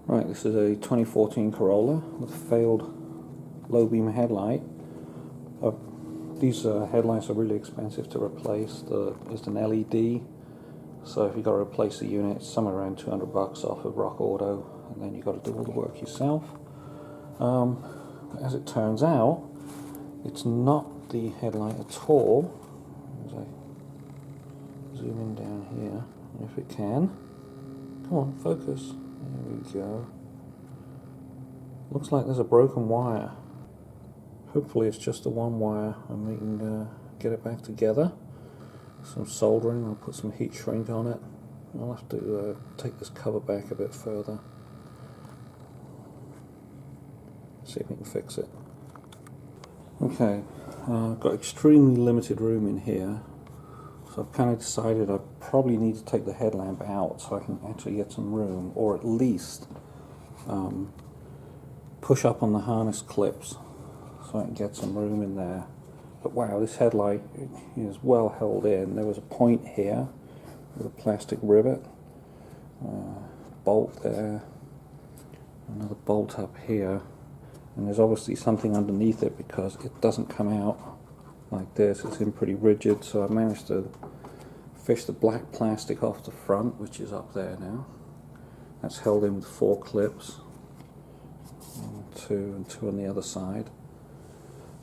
Right, this is a 2014 Corolla with a failed low beam headlight. These headlights are really expensive to replace. It's an LED, so if you've got to replace the unit, it's somewhere around $200 off of RockAuto, and then you've got to do all the work yourself. As it turns out, it's not the headlight at all. As I zoom in down here, if it can. Come on, focus. There we go. Looks like there's a broken wire. Hopefully it's just the one wire and we can get it back together. Some soldering, I'll put some heat shrink on it. I'll have to take this cover back a bit further. See if we can fix it. Okay, I've got extremely limited room in here. So I've kind of decided I probably need to take the headlamp out so I can actually get some room, or at least push up on the harness clips so I can get some room in there. But wow, this headlight is well held in. There was a point here with a plastic rivet, bolt there, another bolt up here, and there's obviously something underneath it because it doesn't come out like this. It's in pretty rigid, so I managed to fish the black plastic off the front, which is up there now. That's held in with 4 clips, and two on the other side.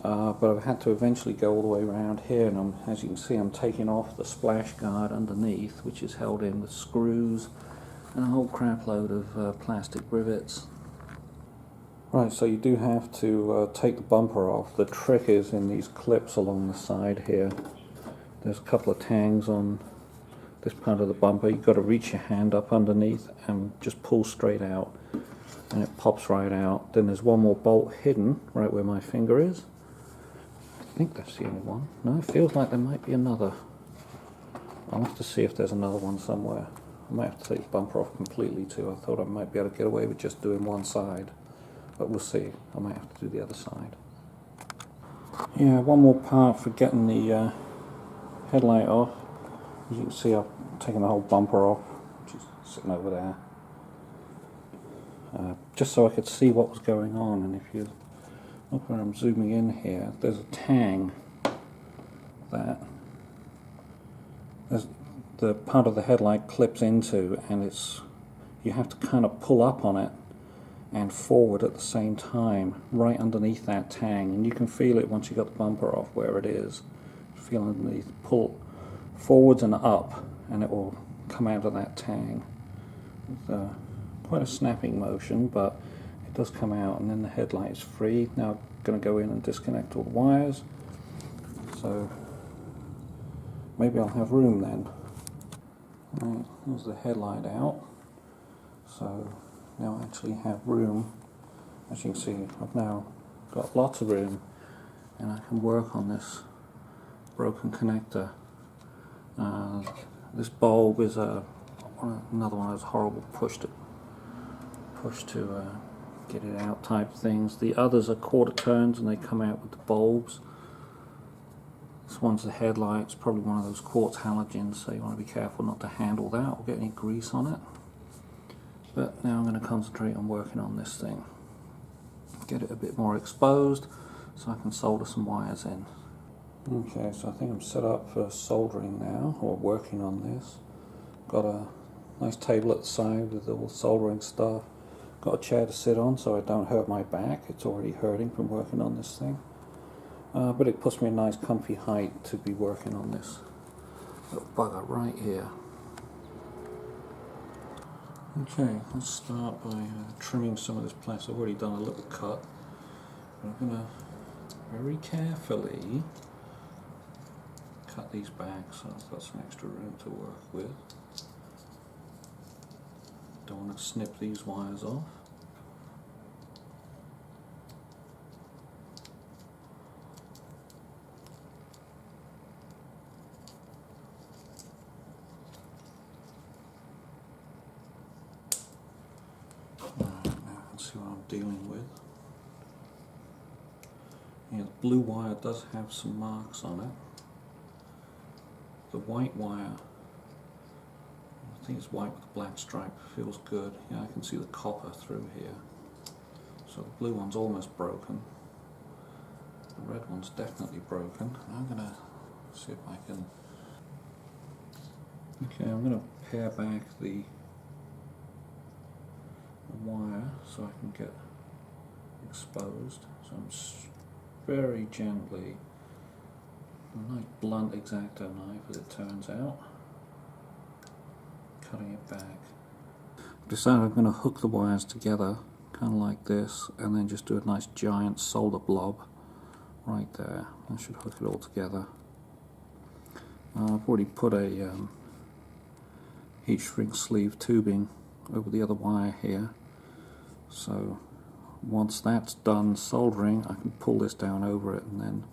But I've had to eventually go all the way around here, and as you can see, I'm taking off the splash guard underneath, which is held in with screws and a whole crap load of plastic rivets. Right, so you do have to take the bumper off. The trick is in these clips along the side here. There's a couple of tangs on this part of the bumper. You've got to reach your hand up underneath and just pull straight out, and it pops right out. Then there's one more bolt hidden right where my finger is. I think that's the only one. No, it feels like there might be another. I'll have to see if there's another one somewhere. I might have to take the bumper off completely too. I thought I might be able to get away with just doing one side, but we'll see. I might have to do the other side. Yeah, one more part for getting the headlight off. As you can see, I've taken the whole bumper off, which is sitting over there, just so I could see what was going on. And if you look where I'm zooming in here, there's a tang that the part of the headlight clips into, and you have to kind of pull up on it and forward at the same time, right underneath that tang, and you can feel it once you got the bumper off where it is. Feel underneath, pull forwards and up, and it will come out of that tang. It's quite a snapping motion, but it does come out, and then the headlight is free. Now I'm going to go in and disconnect all the wires, so maybe I'll have room then. Right, there's the headlight out, so now I actually have room. As you can see, I've now got lots of room, and I can work on this broken connector. This bulb is another one of those horrible push to get it out type things. The others are quarter turns and they come out with the bulbs. This one's the headlight. It's probably one of those quartz halogens, so you want to be careful not to handle that or get any grease on it. But now I'm going to concentrate on working on this thing. Get it a bit more exposed so I can solder some wires in. Okay, so I think I'm set up for soldering now, or working on this. Got a nice table at the side with all the soldering stuff. Got a chair to sit on so I don't hurt my back. It's already hurting from working on this thing. But it puts me in a nice comfy height to be working on this little bugger right here. Okay, let's start by trimming some of this plastic. I've already done a little cut. But I'm going to very carefully cut these back so I've got some extra room to work with. Don't want to snip these wires off. Alright, now I can see what I'm dealing with. Yeah, the blue wire does have some marks on it. The white wire, I I think it's white with a black stripe. Feels good. Yeah, I can see the copper through here. So the blue one's almost broken. The red one's definitely broken. I'm going to see if I can... Okay, I'm going to pare back the wire so I can get exposed. So I'm very gently, a nice blunt X-Acto knife as it turns out, cutting it back. I've decided I'm going to hook the wires together, kind of like this, and then just do a nice giant solder blob right there. That should hook it all together. I've already put a heat shrink sleeve tubing over the other wire here, so once that's done soldering I can pull this down over it and then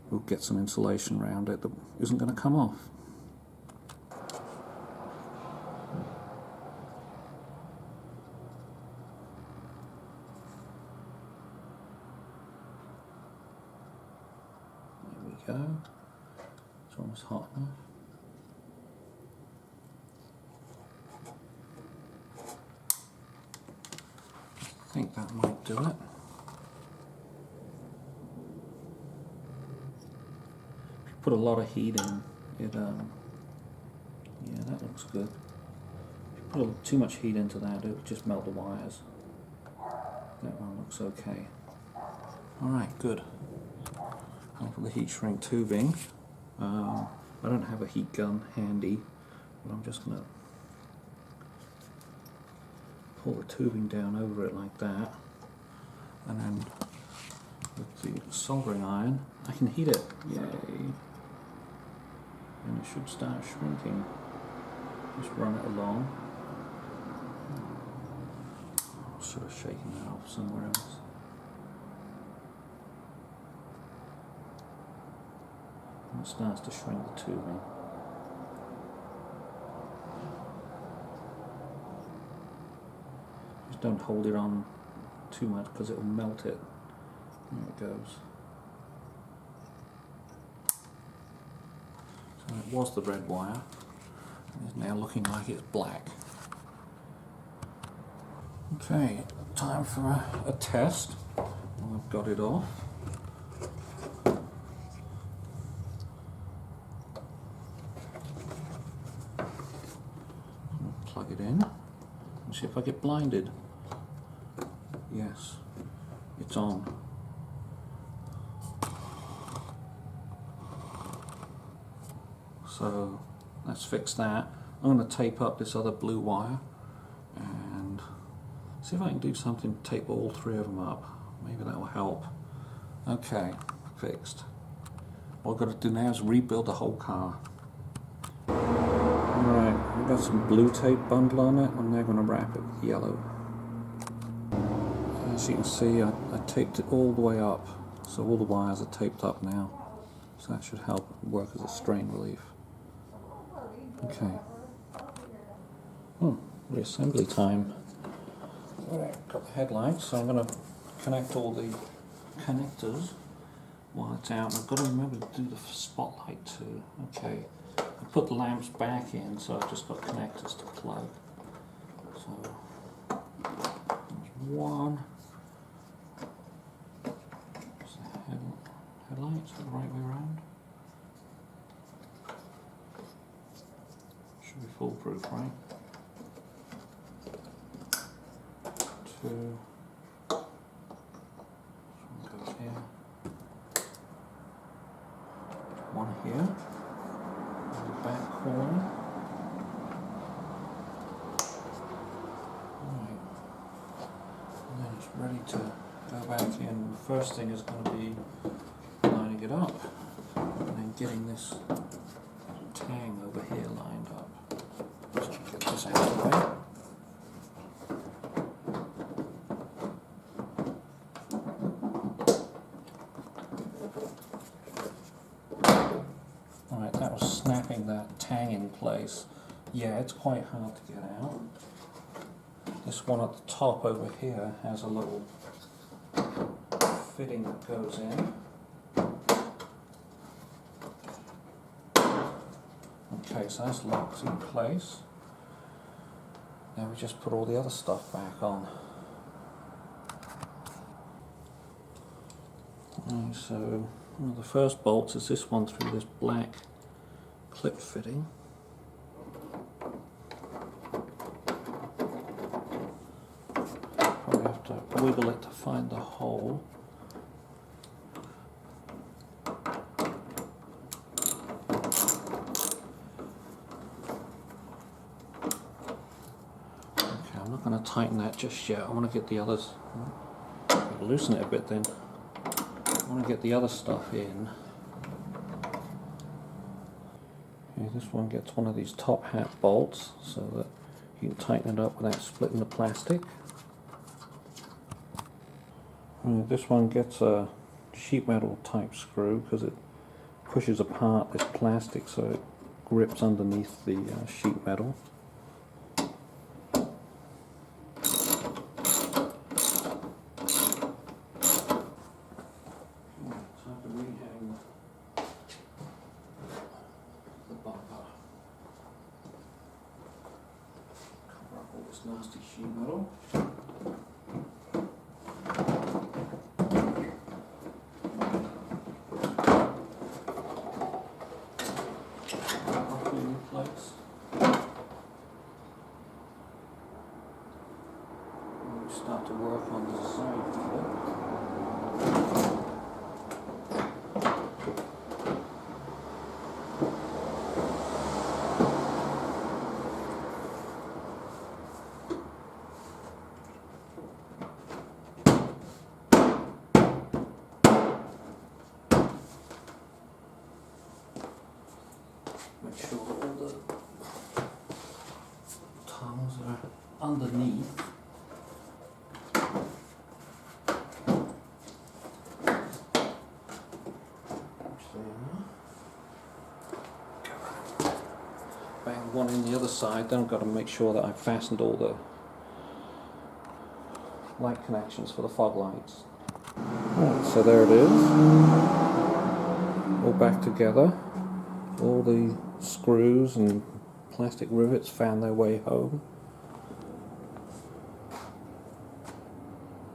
we'll get some insulation around it that isn't going to come off. There we go, it's almost hot enough. I think that might do it. If you put a lot of heat in, it yeah, that looks good. If you put too much heat into that, it would just melt the wires. That one looks okay. Alright, good. Now for the heat shrink tubing. I don't have a heat gun handy, but I'm just going to pull the tubing down over it like that, and then with the soldering iron I can heat it. Yay! And it should start shrinking. Just run it along. Should have shaken that off somewhere else. And it starts to shrink the tubing. Don't hold it on too much because it will melt it. There it goes. So it was the red wire. It's now looking like it's black. Okay, time for a test. Well, I've got it off. I'll plug it in and see if I get blinded. Yes, it's on. So let's fix that. I'm going to tape up this other blue wire and see if I can do something to tape all three of them up. Maybe that will help. Okay, fixed. All I've got to do now is rebuild the whole car. Alright, I've got some blue tape bundle on it. I'm now going to wrap it with yellow. As you can see, I taped it all the way up, so all the wires are taped up now. So that should help work as a strain relief. Okay. Reassembly time. Alright, got the headlights, so I'm going to connect all the connectors while it's out. I've got to remember to do the spotlight too. Okay. I put the lamps back in, so I've just got connectors to plug. So, there's one. Headlights the right way around. Should be foolproof, right? Two. This one goes here. One here. In the back corner. Alright. And then it's ready to go back in. The first thing is going to be lining it up and then getting this tang over here lined up. So get this out of the way. Alright, that was snapping that tang in place. Yeah, it's quite hard to get out. This one at the top over here has a little fitting that goes in. Okay, so that's locked in place. Now we just put all the other stuff back on. And so one of the first bolts is this one through this black clip fitting. Probably have to wiggle it to find the hole. Okay, I'm not going to tighten that just yet. I want to get the others, loosen it a bit then. I want to get the other stuff in. Okay, this one gets one of these top hat bolts so that you can tighten it up without splitting the plastic. And this one gets a sheet metal type screw because it pushes apart this plastic so it grips underneath the sheet metal. Nasty sheet metal. Properly replaced. And we start to work on the side flip. Make sure that all the tongues are underneath. Bang one in the other side, then I've got to make sure that I've fastened all the light connections for the fog lights. Right, so there it is, all back together. All the screws and plastic rivets found their way home.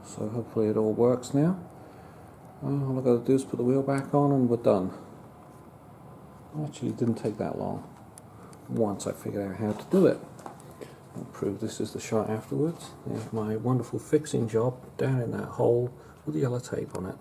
So hopefully it all works now. All I've got to do is put the wheel back on and we're done. Actually, it didn't take that long once I figured out how to do it. I'll prove this is the shot afterwards. There's my wonderful fixing job down in that hole with the yellow tape on it.